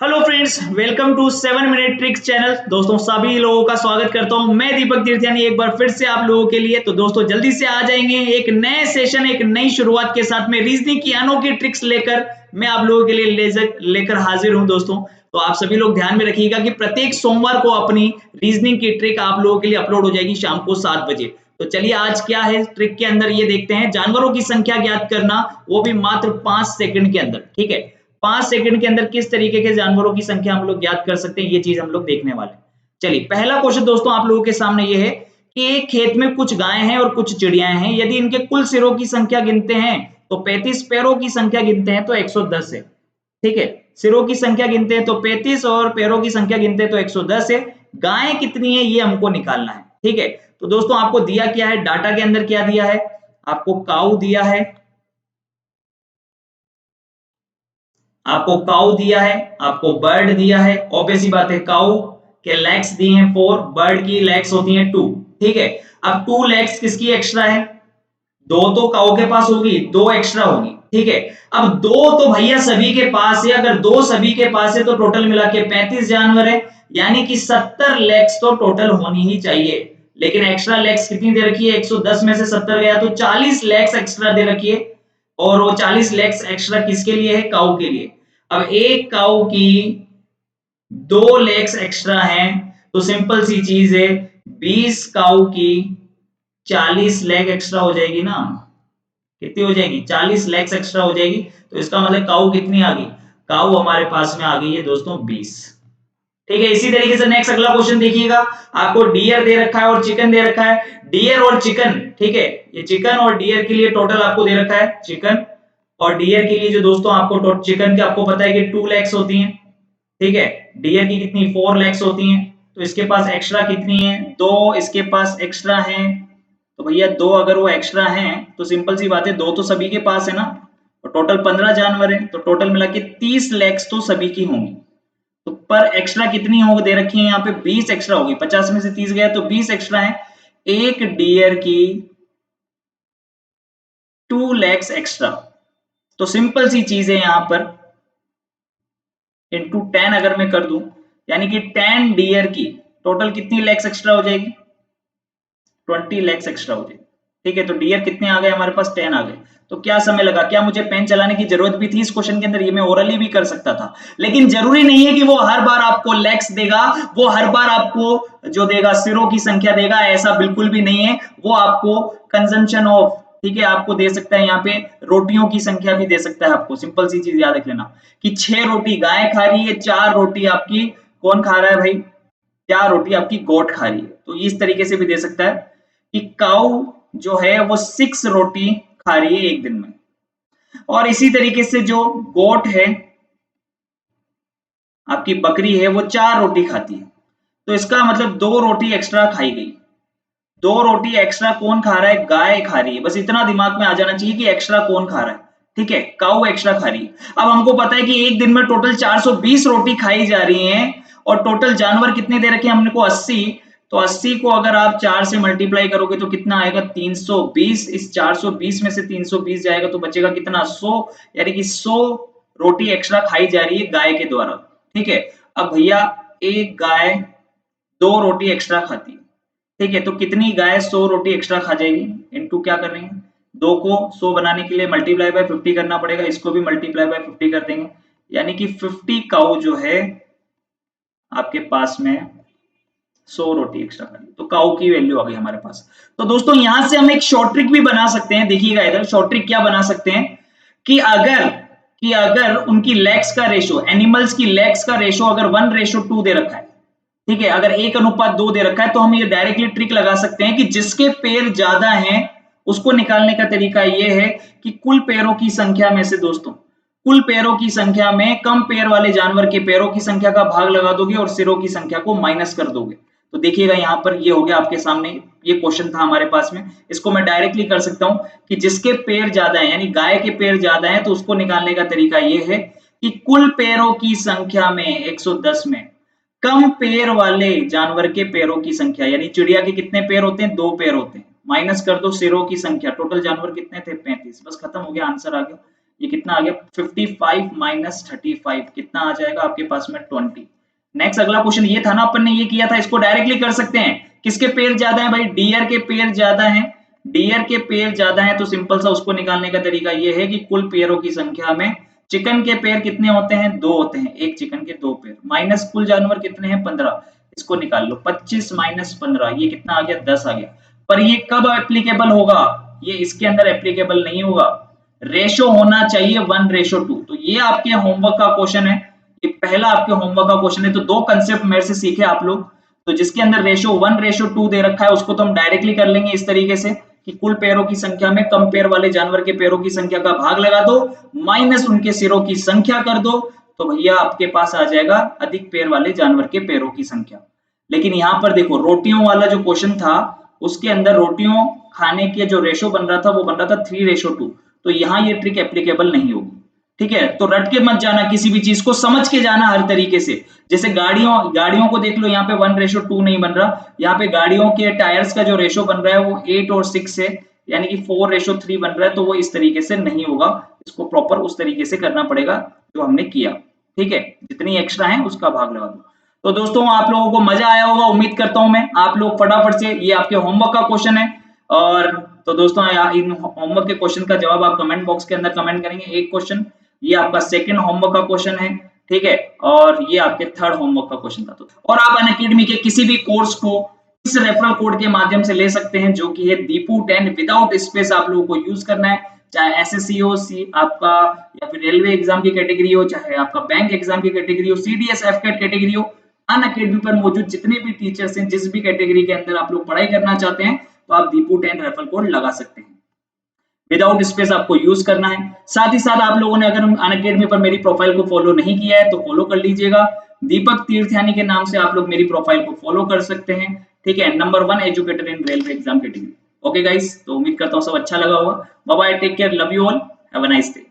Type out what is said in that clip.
Hello friends, welcome to 7 minute tricks channel. दोस्तों सभी लोगों का स्वागत करता हूं मैं दीपक तीर्थयानी एक बार फिर से आप लोगों के लिए। तो दोस्तों जल्दी से आ जाएंगे एक नए सेशन, एक नई शुरुआत के साथ में रीजनिंग की अनोखी ट्रिक्स लेकर मैं आप लोगों के लिए लेकर हाजिर हूं। दोस्तों तो आप सभी लोग ध्यान में रखिएगा कि प्रत्येक सोमवार को अपनी रीजनिंग की ट्रिक आप लोगों के लिए अपलोड हो जाएगी शाम को 7 बजे। तो चलिए आज क्या है ट्रिक के अंदर ये देखते हैं। जानवरों की संख्या ज्ञात करना, वो भी मात्र 5 सेकंड के अंदर। ठीक है, 5 सेकंड के अंदर किस तरीके के जानवरों की संख्या हम लोग ज्ञात कर सकते हैं, ये चीज हम लोग देखने वाले हैं। चलिए पहला क्वेश्चन दोस्तों आप लोगों के सामने ये है कि एक खेत में कुछ गायें हैं और कुछ चिड़ियाएं हैं। यदि इनके कुल सिरों की संख्या गिनते हैं तो 35, पैरों की संख्या गिनते हैं तो 110 है। ठीक है, सिरों की संख्या गिनते हैं तो 35 और पैरों की संख्या गिनते हैं तो 110 है। गायें कितनी है ये हमको निकालना है। ठीक है, तो दोस्तों आपको दिया क्या है, डाटा के अंदर क्या दिया है, आपको काऊ दिया है, आपको काऊ दिया है, आपको बर्ड दिया है। ऑब्वियस सी बात है, काऊ के लेग्स दिए हैं 4, बर्ड की लेग्स होती हैं 2। ठीक है, अब 2 लेग्स किसकी एक्स्ट्रा है, 2 तो काऊ के पास होगी, 2 एक्स्ट्रा होगी। ठीक है, अब 2 तो भैया सभी के पास है। अगर 2 सभी के पास है तो टोटल मिला के 35 जानवर है, यानी कि 70 लेग्स तो टोटल होनी ही चाहिए। लेकिन एक्स्ट्रा लेग्स कितनी दे रखी है, 110 में से 70 गया तो 40 लेग्स एक्स्ट्रा दे रखी है। और वो 40 लेग्स एक्स्ट्रा किसके लिए है, काऊ के लिए। अब एक काऊ की 2 लेग्स एक्स्ट्रा हैं तो सिंपल सी चीज है, 20 काऊ की 40 लेग एक्स्ट्रा हो जाएगी ना। कितनी हो जाएगी, 40 लेग्स एक्स्ट्रा हो जाएगी। तो इसका मतलब काऊ कितनी आ गई, काऊ हमारे पास में आ गई है दोस्तों 20। ठीक है, इसी तरीके से नेक्स्ट अगला क्वेश्चन देखिएगा। आपको डियर दे रखा है और चिकन दे रखा है। डियर और चिकन, ठीक है, ये चिकन और डियर के लिए टोटल आपको दे रखा है। चिकन और डियर के लिए जो दोस्तों आपको चिकन के आपको पता है कि 2 लेग्स होती हैं। ठीक है, डियर की कितनी 4 लेग्स होती हैं। तो इसके पास एक्स्ट्रा कितनी है, 2 इसके पास एक्स्ट्रा हैं। तो भैया 2 अगर वो एक्स्ट्रा हैं तो सिंपल सी बात है, 2 तो सभी के पास है ना। तो टोटल 15 जानवर है तो टोटल मिला के 30 लेग्स तो सभी की होंगी। तो पर एक्स्ट्रा कितनी होगी दे रखी है यहाँ पे, 20 एक्स्ट्रा होगी। 50 में से 30 गया तो 20 एक्स्ट्रा है। एक डियर की 2 लेग्स एक्स्ट्रा। तो सिंपल सी चीज है यहाँ पर, इंटू 10 अगर मैं कर दूं, यानी कि 10 डियर की टोटल कितनी लेग्स एक्स्ट्रा हो जाएगी, 20 लेग्स एक्स्ट्रा हो जाएगी। ठीक है, तो डियर कितने आ गए हमारे पास, 10 आ गए। तो क्या समय लगा, क्या मुझे पेन चलाने की जरूरत भी थी इस क्वेश्चन के अंदर, ये मैं ओरली भी कर सकता था। लेकिन जरूरी नहीं है कि वो हर बार आपको लेग्स देगा, वो हर बार आपको जो देगा सिरों की संख्या देगा, ऐसा बिल्कुल भी नहीं है। वो आपको कंजम्पशन ऑफ, ठीक है, आपको दे सकता है यहाँ पे रोटियों की संख्या भी दे सकता है आपको। सिंपल सी चीज याद रख लेना कि 6 रोटी गाय खा रही है, 4 रोटी आपकी कौन खा रहा है भाई, 4 रोटी आपकी गोट खा रही है। तो इस तरीके से भी दे सकता है कि काऊ जो है वो 6 रोटी खा रही है एक दिन में। और इसी तरीके से जो गोट है, आपकी बकरी है, वो 4 रोटी खाती है। तो इसका मतलब 2 रोटी एक्स्ट्रा खाई गई। 2 रोटी एक्स्ट्रा कौन खा रहा है, गाय खा रही है। बस इतना दिमाग में आ जाना चाहिए कि एक्स्ट्रा कौन खा रहा है। ठीक है, काऊ एक्स्ट्रा खा रही है। अब हमको पता है कि एक दिन में टोटल 420 रोटी खाई जा रही है और टोटल जानवर कितने दे रखे हैं हमने को, 80। तो 80 को अगर आप 4 से मल्टीप्लाई करोगे तो कितना आएगा, 320। इस 420 में से 320 जाएगा तो बचेगा कितना, 100। यानी कि 100 रोटी एक्स्ट्रा खाई जा रही है गाय के द्वारा। ठीक है, अब भैया एक गाय 2 रोटी एक्स्ट्रा खाती है। ठीक है, तो कितनी गाय 100 रोटी एक्स्ट्रा खा जाएगी, इनटू क्या कर रही है, 2 को 100 बनाने के लिए मल्टीप्लाई बाय 50 करना पड़ेगा, इसको भी मल्टीप्लाई बाय 50 कर देंगे। यानी कि 50 काऊ जो है आपके पास में 100 रोटी एक्स्ट्रा खाई, तो काऊ की वैल्यू आ गई हमारे पास। तो दोस्तों यहां से हम एक शॉर्ट ट्रिक भी बना सकते हैं। देखिएगा इधर शॉर्ट ट्रिक क्या बना सकते हैं कि अगर उनकी लेग्स का रेशो, एनिमल्स की लेग्स का रेशो अगर 1:2 दे रखा है, ठीक है, अगर 1:2 दे रखा है, तो हम ये डायरेक्टली ट्रिक लगा सकते हैं कि जिसके पैर ज्यादा हैं उसको निकालने का तरीका ये है कि कुल पैरों की संख्या में से दोस्तों, कुल पैरों की संख्या में कम पैर वाले जानवर के पैरों की संख्या का भाग लगा दोगे और सिरों की संख्या को माइनस कर दोगे। तो देखिएगा यहां पर ये हो गया आपके सामने, ये क्वेश्चन था हमारे पास में। इसको मैं डायरेक्टली कर सकता हूं कि जिसके पैर ज्यादा है, यानी गाय के पैर ज्यादा है, तो उसको निकालने का तरीका ये है कि कुल पैरों की संख्या में 110 में कम पैर वाले जानवर के पैरों की संख्या, यानी चिड़िया के कितने पैर होते हैं, 2 पैर होते हैं, माइनस कर दो सिरों की संख्या। टोटल जानवर कितने थे, 35। बस खत्म हो गया, आंसर आ गया। ये कितना आ गया 55 माइनस 35 कितना आ जाएगा आपके पास में 20। नेक्स्ट अगला क्वेश्चन ये था ना, अपन ने ये किया था, इसको डायरेक्टली कर सकते हैं। किसके पेयर ज्यादा है भाई, डियर के पेयर ज्यादा है, डियर के पेयर ज्यादा है, तो सिंपल सा उसको निकालने का तरीका ये है कि कुल पेयरों की संख्या में चिकन के पेयर कितने होते हैं, 2 होते हैं, एक चिकन के 2 पेयर, माइनस कुल जानवर कितने हैं 15, इसको निकाल लो 25 माइनस 15 ये कितना आ गया 10 आ गया। पर ये कब एप्लीकेबल होगा, ये इसके अंदर एप्लीकेबल नहीं होगा, रेशो होना चाहिए 1:2। तो ये आपके होमवर्क का क्वेश्चन है, ये पहला आपके होमवर्क का क्वेश्चन है। तो दो कंसेप्ट मेरे से सीखे आप लोग, तो जिसके अंदर रेशो 1:2 दे रखा है उसको तो हम डायरेक्टली कर लेंगे इस तरीके से कि कुल पैरों की संख्या में कम पैर वाले जानवर के पैरों की संख्या का भाग लगा दो माइनस उनके सिरों की संख्या कर दो, तो भैया आपके पास आ जाएगा अधिक पैर वाले जानवर के पैरों की संख्या। लेकिन यहाँ पर देखो रोटियों वाला जो क्वेश्चन था उसके अंदर रोटियों खाने के जो रेशो बन रहा था वो बन रहा था 3:2, तो यहाँ ये ट्रिक एप्लीकेबल नहीं होगी। ठीक है, तो रट के मत जाना, किसी भी चीज को समझ के जाना हर तरीके से। जैसे गाड़ियों को देख लो, यहाँ पे 1:2 नहीं बन रहा, यहाँ पे गाड़ियों के टायर्स का जो रेशो बन रहा है वो 8 और 6 है, यानी कि 4:3 बन रहा है, तो वो इस तरीके से नहीं होगा, इसको प्रॉपर उस तरीके से करना पड़ेगा जो हमने किया। ठीक है, जितनी एक्स्ट्रा है उसका भाग लगा दो। तो दोस्तों आप लोगों को मजा आया होगा, उम्मीद करता हूं मैं। आप लोग फटाफट से, ये आपके होमवर्क का क्वेश्चन है, और तो दोस्तों इन होमवर्क के क्वेश्चन का जवाब आप कमेंट बॉक्स के अंदर कमेंट करेंगे। एक क्वेश्चन ये आपका सेकंड होमवर्क का क्वेश्चन है, ठीक है, और ये आपके थर्ड होमवर्क का क्वेश्चन था। और आप अनअकैडमी के किसी भी कोर्स को इस रेफरल कोड के माध्यम से ले सकते हैं, जो कि है दीपू10 विदाउट स्पेस आप लोगों को यूज करना है, चाहे एसएससी हो, आपका या फिर रेलवे एग्जाम की कैटेगरी हो, चाहे आपका बैंक एग्जाम की कैटेगरी हो, सीडीएस एफकेट कैटेगरी हो, अनअकैडमी पर मौजूद जितने भी टीचर्स हैं, जिस भी कैटेगरी के अंदर आप लोग पढ़ाई करना चाहते हैं, तो आप दीपू10 रेफरल कोड लगा सकते हैं। विदाउट स्पेस आपको यूज करना है। साथ ही साथ आप लोगों ने अगर अनअकैडमी पर मेरी प्रोफाइल को फॉलो नहीं किया है तो फॉलो कर लीजिएगा, दीपक तीर्थयानी के नाम से आप लोग मेरी प्रोफाइल को फॉलो कर सकते हैं। ठीक है, number 1 educator in railway exam category. Okay guys, तो उम्मीद करता हूँ सब अच्छा लगा होगा। Bye bye, take care, love you all, have a nice day.